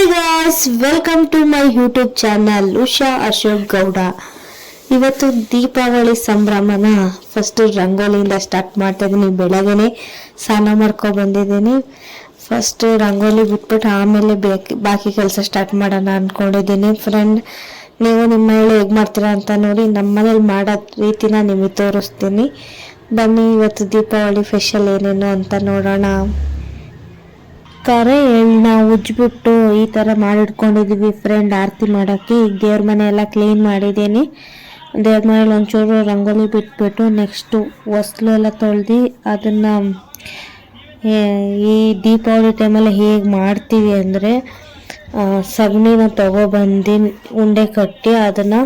Hi guys, welcome to my YouTube channel Usha Ashok Gowda. ಇವತ್ತು ದೀಪಾವಳಿ ಸಂಭ್ರಮನ first ರಂಗೋಲಿಯಿಂದ ಸ್ಟಾರ್ಟ್ ಮಾಡ್ತಾ ಇದ್ದೀನಿ. ಬೆಳಗ್ಗೆನೆ ಸ್ನಾನ ಮಾಡ್ಕೊಂಡು ಬಂದಿದ್ದೀನಿ. ಫಸ್ಟ್ ರಂಗೋಲಿ ಬಿಟ್ಬಿಟ್ಟು ಆಮೇಲೆ ಬಾಕಿ ಕೆಲಸ ಸ್ಟಾರ್ಟ್ ಮಾಡೋಣ ಅಂದ್ಕೊಂಡಿದ್ದೀನಿ. ಫ್ರೆಂಡ್, ನೀವು ನಿಮ್ಮ ಮನೇಲಿ ಹೇಗೆ ಮಾಡ್ತೀರಾ ಅಂತ ನೋಡಿ. ನಮ್ಮ ಮನೇಲಿ ಮಾಡೋ ರೀತಿನ ನಿಮಗೆ ತೋರಿಸ್ತೀನಿ. ಬನ್ನಿ, ಇವತ್ತು ದೀಪಾವಳಿ ಸ್ಪೆಷಲ್ ಏನೇನು ಅಂತ ನೋಡೋಣ. ಕರೆ ಎಳ್ಳನ್ನ ಉಜ್ಜಿಬಿಟ್ಟು ಈ ಥರ ಮಾಡಿಟ್ಕೊಂಡಿದ್ದೀವಿ ಫ್ರೆಂಡ್, ಆರತಿ ಮಾಡೋಕ್ಕೆ. ಈಗ ದೇವ್ರ ಮನೆ ಎಲ್ಲ ಕ್ಲೀನ್ ಮಾಡಿದ್ದೀನಿ. ದೇವ್ರ ಮನೇಲಿ ಒಂಚೂರು ರಂಗೋಲಿ ಬಿಟ್ಬಿಟ್ಟು ನೆಕ್ಸ್ಟು ಹೊಸ್ಲು ಎಲ್ಲ ತೊಳೆದು ಅದನ್ನು ಈ ದೀಪಾವಳಿ ಟೈಮಲ್ಲಿ ಹೇಗೆ ಮಾಡ್ತೀವಿ ಅಂದರೆ, ಸಗಣಿನ ತೊಗೊಬಂದು ಉಂಡೆ ಕಟ್ಟಿ ಅದನ್ನು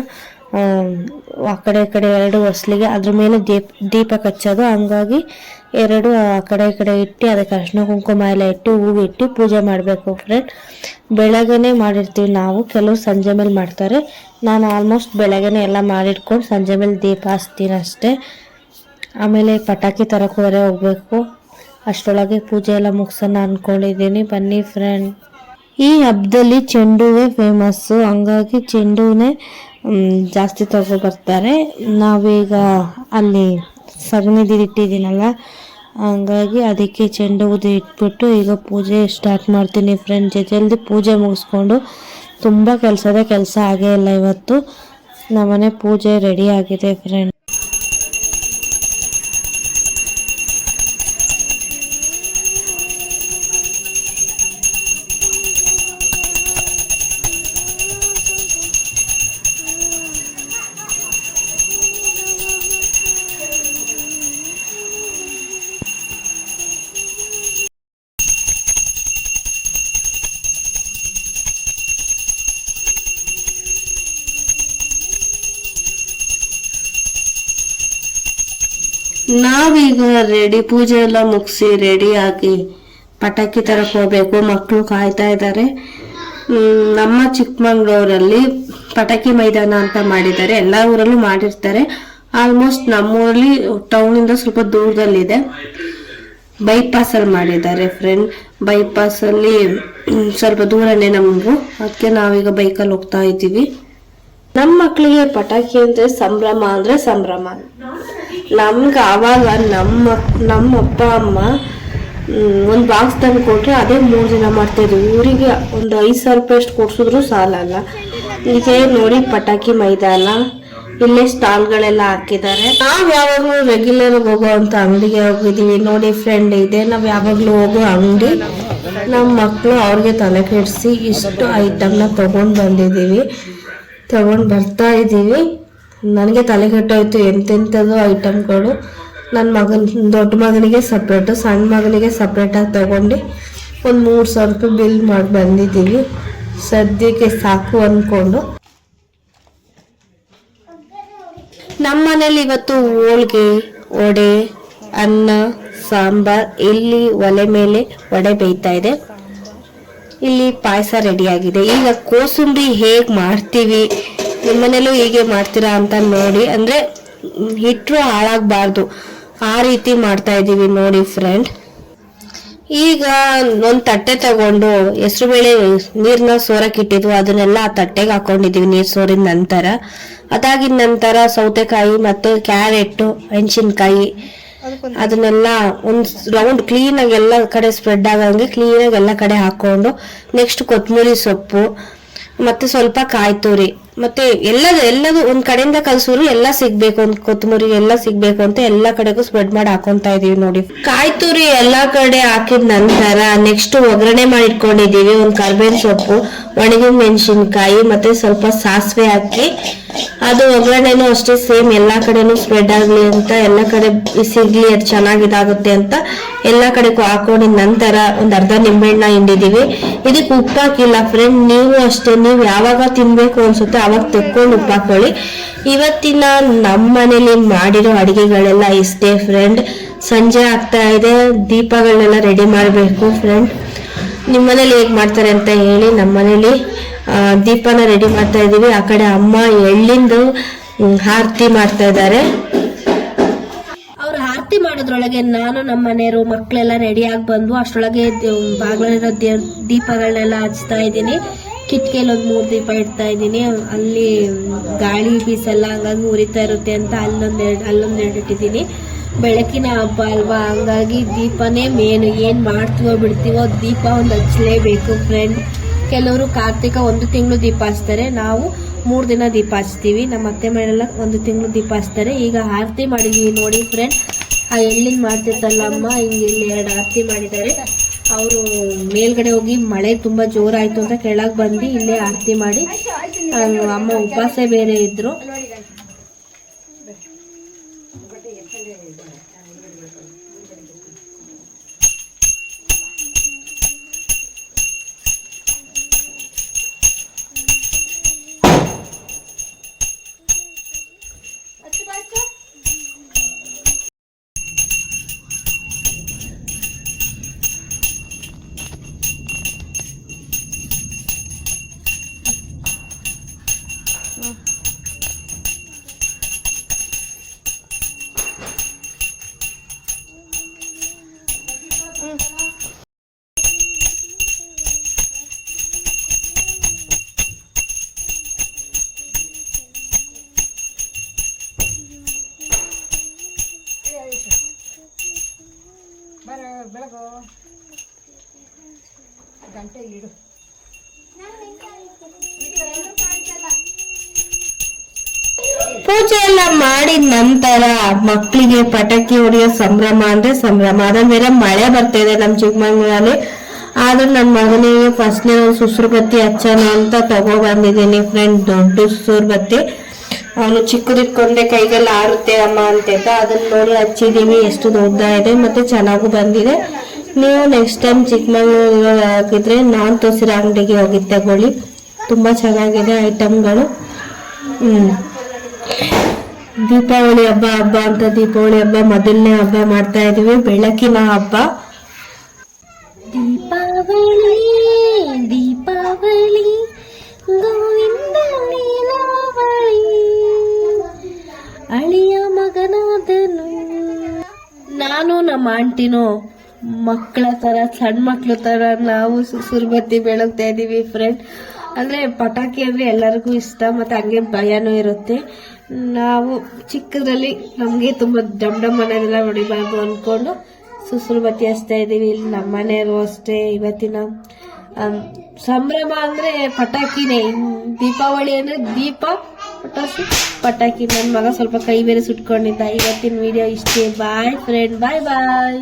ಆ ಕಡೆ ಈ ಕಡೆ ಎರಡು ಹೊಸ್ಲಿಗೆ ಅದ್ರ ಮೇಲೆ ದೀಪ ಹಚ್ಚೋದು. ಹಂಗಾಗಿ ಎರಡು ಆ ಕಡೆ ಈ ಕಡೆ ಇಟ್ಟು ಅದಕ್ಕೆ ಅರಿಶಿನ ಕುಂಕುಮ ಎಲ್ಲ ಇಟ್ಟು ಹೂವು ಇಟ್ಟು ಪೂಜೆ ಮಾಡಬೇಕು ಫ್ರೆಂಡ್. ಬೆಳಗ್ಗೆನೇ ಮಾಡಿರ್ತೀವಿ ನಾವು, ಕೆಲವು ಸಂಜೆ ಮೇಲೆ ಮಾಡ್ತಾರೆ. ನಾನು ಆಲ್ಮೋಸ್ಟ್ ಬೆಳಗ್ಗೆನೇ ಎಲ್ಲ ಮಾಡಿಟ್ಕೊಂಡು ಸಂಜೆ ಮೇಲೆ ದೀಪ ಹಚ್ತೀನಿ ಅಷ್ಟೇ. ಆಮೇಲೆ ಪಟಾಕಿ ತರಕ್ಕೆ ಹೊರ ಹೋಗಬೇಕು. ಅಷ್ಟರೊಳಗೆ ಪೂಜೆ ಎಲ್ಲ ಮುಗಿಸೋಣ ಅಂದ್ಕೊಂಡಿದ್ದೀನಿ. ಬನ್ನಿ ಫ್ರೆಂಡ್. ಈ ಹಬ್ಬದಲ್ಲಿ ಚೆಂಡುವೇ ಫೇಮಸ್ಸು, ಹಂಗಾಗಿ ಚೆಂಡುವೇ ಜಾಸ್ತಿ ತಗೊಬರ್ತಾರೆ. ನಾವೀಗ ಅಲ್ಲಿ ಸಗಣಿದು ಇಟ್ಟಿದ್ದೀನಲ್ಲ, ಹಂಗಾಗಿ ಅದಕ್ಕೆ ಚೆಂಡು ಹೂದು ಇಟ್ಬಿಟ್ಟು ಈಗ ಪೂಜೆ ಸ್ಟಾರ್ಟ್ ಮಾಡ್ತೀನಿ ಫ್ರೆಂಡ್. ಜಲ್ದಿ ಪೂಜೆ ಮುಗಿಸ್ಕೊಂಡು, ತುಂಬ ಕೆಲಸ ಆಗೇ ಇಲ್ಲ ಇವತ್ತು. ನಮ್ಮನೆ ಪೂಜೆ ರೆಡಿ ಆಗಿದೆ ಫ್ರೆಂಡ್. ನಾವೀಗ ರೆಡಿ, ಪೂಜೆ ಎಲ್ಲ ಮುಗಿಸಿ ರೆಡಿ ಆಗಿ ಪಟಾಕಿ ತರಕ್ಕೆ ಹೋಗ್ಬೇಕು. ಮಕ್ಕಳು ಕಾಯ್ತಾ ಇದ್ದಾರೆ. ನಮ್ಮ ಚಿಕ್ಕಮಂಗ್ಳೂರಲ್ಲಿ ಪಟಾಕಿ ಮೈದಾನ ಅಂತ ಮಾಡಿದ್ದಾರೆ. ಎಲ್ಲ ಊರಲ್ಲೂ ಮಾಡಿರ್ತಾರೆ. ಆಲ್ಮೋಸ್ಟ್ ನಮ್ಮೂರಲ್ಲಿ ಟೌನಿಂದ ಸ್ವಲ್ಪ ದೂರದಲ್ಲಿದೆ. ಬೈಪಾಸಲ್ಲಿ ಮಾಡಿದ್ದಾರೆ ಫ್ರೆಂಡ್. ಬೈಪಾಸಲ್ಲಿ ಸ್ವಲ್ಪ ದೂರನೇ ನಮಗೂ, ಅದಕ್ಕೆ ನಾವೀಗ ಬೈಕಲ್ಲಿ ಹೋಗ್ತಾ ಇದ್ದೀವಿ. ನಮ್ಮ ಮಕ್ಕಳಿಗೆ ಪಟಾಕಿ ಅಂದರೆ ಸಂಭ್ರಮ ಅಂದರೆ ಸಂಭ್ರಮ. ನಮ್ಗೆ ಆವಾಗ ನಮ್ಮ ಅಪ್ಪ ಅಮ್ಮ ಒಂದು ಬಾಕ್ಸ್ ತಂದು ಕೊಟ್ಟರೆ ಅದೇ 3 ದಿನ ಮಾಡ್ತಾಯಿದ್ವಿ. ಊರಿಗೆ ಒಂದು 5,000 ರೂಪಾಯಿ ಅಷ್ಟು ಕೊಡ್ಸಿದ್ರು ಸಾಲಲ್ಲ. ಈಗ ನೋಡಿ ಪಟಾಕಿ ಮೈದಾನ, ಇಲ್ಲೇ ಸ್ಟಾಲ್ಗಳೆಲ್ಲ ಹಾಕಿದ್ದಾರೆ. ನಾವು ಯಾವಾಗಲೂ ರೆಗ್ಯುಲರ್ ಹೋಗೋ ಅಂತ ಅಂಗಡಿಗೆ ಹೋಗಿದ್ದೀವಿ ನೋಡಿ ಫ್ರೆಂಡ್. ಇದೆ ನಾವು ಯಾವಾಗಲೂ ಹೋಗೋ ಅಂಗಡಿ. ನಮ್ಮ ಮಕ್ಕಳು ಅವ್ರಿಗೆ ತಲೆ ಕೆಡಿಸಿ ಇಷ್ಟು ಐಟಮ್ನ ತಗೊಂಡು ಬರ್ತಾ ಇದ್ದೀವಿ. ನನಗೆ ತಲೆ ಕೆಟ್ಟೋಯ್ತು, ಎಂತೆಂಥದ್ದು ಐಟಮ್ಗಳು. ನನ್ನ ದೊಡ್ಡ ಮಗನಿಗೆ ಸಪ್ರೇಟು, ಸಣ್ಣ ಮಗನಿಗೆ ಸಪ್ರೇಟಾಗಿ ತಗೊಂಡು ಒಂದು 3,000 ರೂಪಾಯಿ ಬಿಲ್ ಮಾಡಿ ಬಂದಿದ್ದೀವಿ. ಸದ್ಯಕ್ಕೆ ಸಾಕು ಅಂದ್ಕೊಂಡು. ನಮ್ಮ ಮನೇಲಿ ಇವತ್ತು ಹೋಳಿಗೆ, ವಡೆ, ಅನ್ನ, ಸಾಂಬಾರ್. ಇಲ್ಲಿ ಒಲೆ ಮೇಲೆ ವಡೆ ಬೇಯ್ತಾ ಇದೆ. ಇಲ್ಲಿ ಪಾಯಸ ರೆಡಿಯಾಗಿದೆ. ಈಗ ಕೋಸುಂಬರಿ ಹೇಗೆ ಮಾಡ್ತೀವಿ, ನಿಮ್ಮನೇಲೂ ಹೀಗೆ ಮಾಡ್ತೀರಾ ಅಂತ ನೋಡಿ. ಅಂದರೆ ಹಿಟ್ಟರು ಹಾಳಾಗಬಾರ್ದು, ಆ ರೀತಿ ಮಾಡ್ತಾ ಇದ್ದೀವಿ ನೋಡಿ ಫ್ರೆಂಡ್. ಈಗ ಒಂದು ತಟ್ಟೆ ತಗೊಂಡು ಹೆಸರುಬೇಳೆ ನೀರನ್ನ ಸೋರಕ್ಕೆ ಇಟ್ಟಿದ್ವು, ಅದನ್ನೆಲ್ಲ ಆ ತಟ್ಟೆಗೆ ಹಾಕೊಂಡಿದ್ದೀವಿ ನೀರು ಸೋರಿದ ನಂತರ. ಅದಾಗಿದ ನಂತರ ಸೌತೆಕಾಯಿ ಮತ್ತು ಕ್ಯಾರೆಟು, ಮೆಣಸಿನ್ಕಾಯಿ ಅದನ್ನೆಲ್ಲ ಒಂದು ರೌಂಡ್ ಕ್ಲೀನಾಗಿ ಎಲ್ಲ ಕಡೆ ಸ್ಪ್ರೆಡ್ ಆಗಂಗೆ ಕ್ಲೀನಾಗಿ ಎಲ್ಲ ಕಡೆ ಹಾಕೊಂಡು, ನೆಕ್ಸ್ಟ್ ಕೊತ್ತಂಬರಿ ಸೊಪ್ಪು ಮತ್ತು ಸ್ವಲ್ಪ ಕಾಯಿ ತುರಿ ಮತ್ತೆ ಎಲ್ಲದು ಒಂದು ಕಡೆಯಿಂದ ಕಲ್ಸೂರು ಎಲ್ಲ ಸಿಗ್ಬೇಕು, ಒಂದು ಕೊತ್ತಂಬರಿ ಎಲ್ಲ ಸಿಗ್ಬೇಕು ಅಂತ ಎಲ್ಲ ಕಡೆಗೂ ಸ್ಪ್ರೆಡ್ ಮಾಡಿ ಹಾಕೊಂತಾ ಇದೀವಿ ನೋಡಿ. ಕಾಯಿ ತುರಿ ಎಲ್ಲ ಕಡೆ ಹಾಕಿದ ನಂತರ ನೆಕ್ಸ್ಟ್ ಒಗ್ಗರಣೆ ಮಾಡಿ ಇಟ್ಕೊಂಡಿದೀವಿ. ಒಂದು ಕರ್ಬೇವಿನ ಸೊಪ್ಪು, ಒಣಗಿನ ಮೆಣಸಿನ್ಕಾಯಿ ಮತ್ತೆ ಸ್ವಲ್ಪ ಸಾಸಿವೆ ಹಾಕಿ, ಅದು ಒಗ್ಗರಣೆನೂ ಅಷ್ಟೇ ಸೇಮ್ ಎಲ್ಲ ಕಡೆನೂ ಸ್ಪ್ರೆಡ್ ಆಗಲಿ ಅಂತ, ಎಲ್ಲ ಕಡೆ ಸಿಗ್ಲಿ, ಅದು ಚೆನ್ನಾಗಿದಾಗುತ್ತೆ ಅಂತ ಎಲ್ಲ ಕಡೆಗೂ ಹಾಕೊಂಡಿದ ನಂತರ ಒಂದು ಅರ್ಧ ನಿಂಬೆಹಣ್ಣ ಹಿಂಡಿದೀವಿ. ಇದಕ್ಕೆ ಉಪ್ಪು ಹಾಕಿಲ್ಲ ಫ್ರೆಂಡ್. ನೀವು ಅಷ್ಟೇ, ನೀವು ಯಾವಾಗ ತಿನ್ಬೇಕು ಅನ್ಸುತ್ತೆ ಅವಾಗ ತೆಕ್ಕೊಂಡು ಉಪ್ಪು ಹಾಕೊಳ್ಳಿ. ಇವತ್ತಿನ ನಮ್ಮ ಮನೇಲಿ ಮಾಡಿರೋ ಅಡಿಗೆಗಳೆಲ್ಲ ಇಷ್ಟೇ ಫ್ರೆಂಡ್. ಸಂಜೆ ಆಗ್ತಾ ಇದೆ, ದೀಪಗಳನ್ನೆಲ್ಲ ರೆಡಿ ಮಾಡಬೇಕು ಫ್ರೆಂಡ್. ನಿಮ್ಮ ಮನೇಲಿ ಹೇಗೆ ಮಾಡ್ತಾರೆ ಅಂತ ಹೇಳಿ. ನಮ್ಮ ಮನೇಲಿ ದೀಪನ ರೆಡಿ ಮಾಡ್ತಾ ಇದೀವಿ. ಆ ಕಡೆ ಅಮ್ಮ ಎಳ್ಳಿಂದು ಆರತಿ ಮಾಡ್ತಾ ಇದ್ದಾರೆ. ಅವ್ರು ಆರತಿ ಮಾಡೋದ್ರೊಳಗೆ ನಾನು ನಮ್ಮ ಮನೆಯವರು ಮಕ್ಕಳೆಲ್ಲ ರೆಡಿಯಾಗಿ ಬಂದು ಅಷ್ಟರೊಳಗೆ ಬಾಗಿಲಲ್ಲಿರೋ ದೀಪಗಳನ್ನೆಲ್ಲ ಹಚ್ತಾ ಇದ್ದೀನಿ. ಕಿಟಕಿಯಲ್ಲಿ ಒಂದು 3 ದೀಪ ಇಡ್ತಾ ಇದ್ದೀನಿ. ಅಲ್ಲಿ ಗಾಳಿ ಬೀಸಲ್ಲ, ಹಂಗಾಗಿ ಉರಿತಾ ಇರುತ್ತೆ ಅಂತ ಅಲ್ಲೊಂದೆರಡು ಇಟ್ಟಿದ್ದೀನಿ. ಬೆಳಕಿನ ಹಬ್ಬ ಅಲ್ವಾ, ಹಂಗಾಗಿ ದೀಪನೇ ಮೇನ್. ಏನು ಮಾಡ್ತೀವೋ ಬಿಡ್ತೀವೋ ದೀಪ ಒಂದು ಹಚ್ಚಲೇಬೇಕು ಫ್ರೆಂಡ್. ಕೆಲವರು ಕಾರ್ತಿಕ 1 ತಿಂಗಳು ದೀಪ ಹಚ್ತಾರೆ, ನಾವು 3 ದಿನ ದೀಪ ಹಚ್ತೀವಿ. ನಮ್ಮ ಅತ್ತೆ ಮನೆಯಲ್ಲ 1 ತಿಂಗಳು ದೀಪ ಹಚ್ತಾರೆ. ಈಗ ಆರತಿ ಮಾಡಿದೀವಿ ನೋಡಿ ಫ್ರೆಂಡ್. ಆ ಎಳ್ಳಿನ ಮಾಡ್ತಿರ್ತಲ್ಲ ಅಮ್ಮ, ಹಿಂಗೆ ಇಲ್ಲಿ 2 ಆರತಿ ಮಾಡಿದ್ದಾರೆ. ಅವರು ಮೇಲ್ಗಡೆ ಹೋಗಿ ಮಳೆ ತುಂಬಾ ಜೋರಾಯ್ತು ಅಂತ ಕೆಳಗೆ ಬಂದು ಇಲ್ಲೇ ಆರತಿ ಮಾಡಿ, ಅಮ್ಮ ಉಪವಾಸ ಬೇರೆ ಇದ್ರು. ಬೆಳಗು ಗಂಟೆ ಇಡು. ಪೂಜೆ ಎಲ್ಲ ಮಾಡಿದ ನಂತರ ಮಕ್ಕಳಿಗೆ ಪಟಾಕಿ ಹೊಡೆಯೋ ಸಂಭ್ರಮ ಅಂದ್ರೆ ಸಂಭ್ರಮ. ಅದ್ರಲ್ಲಿ ಬೇರೆ ಮಳೆ ಬರ್ತಾ ಇದೆ ನಮ್ಮ ಚಿಕ್ಕಮಂಗ್ಳೂರಲ್ಲಿ. ಆದ್ರೆ ನನ್ನ ಮಗನಿಗೆ ಫಸ್ಟ್ನೇ ಒಂದು ಸುಸುರು ಬತ್ತಿ ಹಚ್ಚೋಣ ಅಂತ ತಗೋ ಬಂದಿದ್ದೀನಿ ಫ್ರೆಂಡ್. ದೊಡ್ಡ ಸುಸುರು ಬತ್ತಿ. ಅವನು ಚಿಕ್ಕದಿಟ್ಕೊಂಡೆ ಕೈಗೆಲ್ಲ ಆರುತ್ತೆ ಅಮ್ಮ ಅಂತ ಅದನ್ನ ನೋಡಿ ಹಚ್ಚಿದೀವಿ. ಎಷ್ಟು ದೊಡ್ಡ ಇದೆ ಮತ್ತೆ ಚೆನ್ನಾಗೂ ಬಂದಿದೆ. ನೀವು ನೆಕ್ಸ್ಟ್ ಟೈಮ್ ಚಿಕ್ಕಮಂಗ್ಳೂರು ಹಾಕಿದ್ರೆ ನಾನ್ ತೋರಿಸಿರೋ ಅಂಗಡಿಗೆ ಹೋಗಿ ತಗೊಳ್ಳಿ, ತುಂಬಾ ಚೆನ್ನಾಗಿದೆ ಐಟಮ್ಗಳು. ದೀಪಾವಳಿ ಹಬ್ಬ ಅಂತ ದೀಪಾವಳಿ ಹಬ್ಬ ಮೊದಲನೇ ಹಬ್ಬ ಮಾಡ್ತಾ ಇದೀವಿ, ಬೆಳಕಿನ ಹಬ್ಬ. ದೀಪಾವಳಿ ದೀಪಾವಳಿ ಗೋವಿಂದ ಲೀಲಾವಳಿ, ಅಳಿಯ ಮಗನಾದನು. ನಾನು ನಮ್ಮ ಆಂಟಿನೂ ಮಕ್ಕಳ ತರ, ಸಣ್ಣ ಮಕ್ಳ ತರ ನಾವು ಸುರ್ಬತ್ತಿ ಬೆಳಗ್ತಾ ಇದೀವಿ ಫ್ರೆಂಡ್. ಅಂದ್ರೆ ಪಟಾಕಿ ಅಂದ್ರೆ ಎಲ್ಲರಿಗೂ ಇಷ್ಟ, ಮತ್ತೆ ಹಂಗೆ ಭಯನೂ ಇರುತ್ತೆ. ನಾವು ಚಿಕ್ಕದ್ರಲ್ಲಿ ನಮ್ಗೆ ತುಂಬಾ ಡಮ್ ಮನೆಯಲ್ಲ ಹೊಡಿಬಾರ್ದು ಅನ್ಕೊಂಡು ಸುಸುರು ಬತ್ತಿ ಹಚ್ತಾ ಇದೀವಿ. ಇಲ್ಲಿ ನಮ್ಮ ಮನೆಯವರು ಅಷ್ಟೇ. ಇವತ್ತಿನ ಸಂಭ್ರಮ ಅಂದ್ರೆ ಪಟಾಕಿನೇ. ದೀಪಾವಳಿ ಅಂದ್ರೆ ದೀಪ, ಪಟಾಕಿ. ನನ್ನ ಮಗ ಸ್ವಲ್ಪ ಕೈ ಬೇರೆ ಸುಟ್ಕೊಂಡಿದ್ದ. ಇವತ್ತಿನ ವಿಡಿಯೋ ಇಷ್ಟೇ. ಬಾಯ್ ಫ್ರೆಂಡ್, ಬಾಯ್ ಬಾಯ್.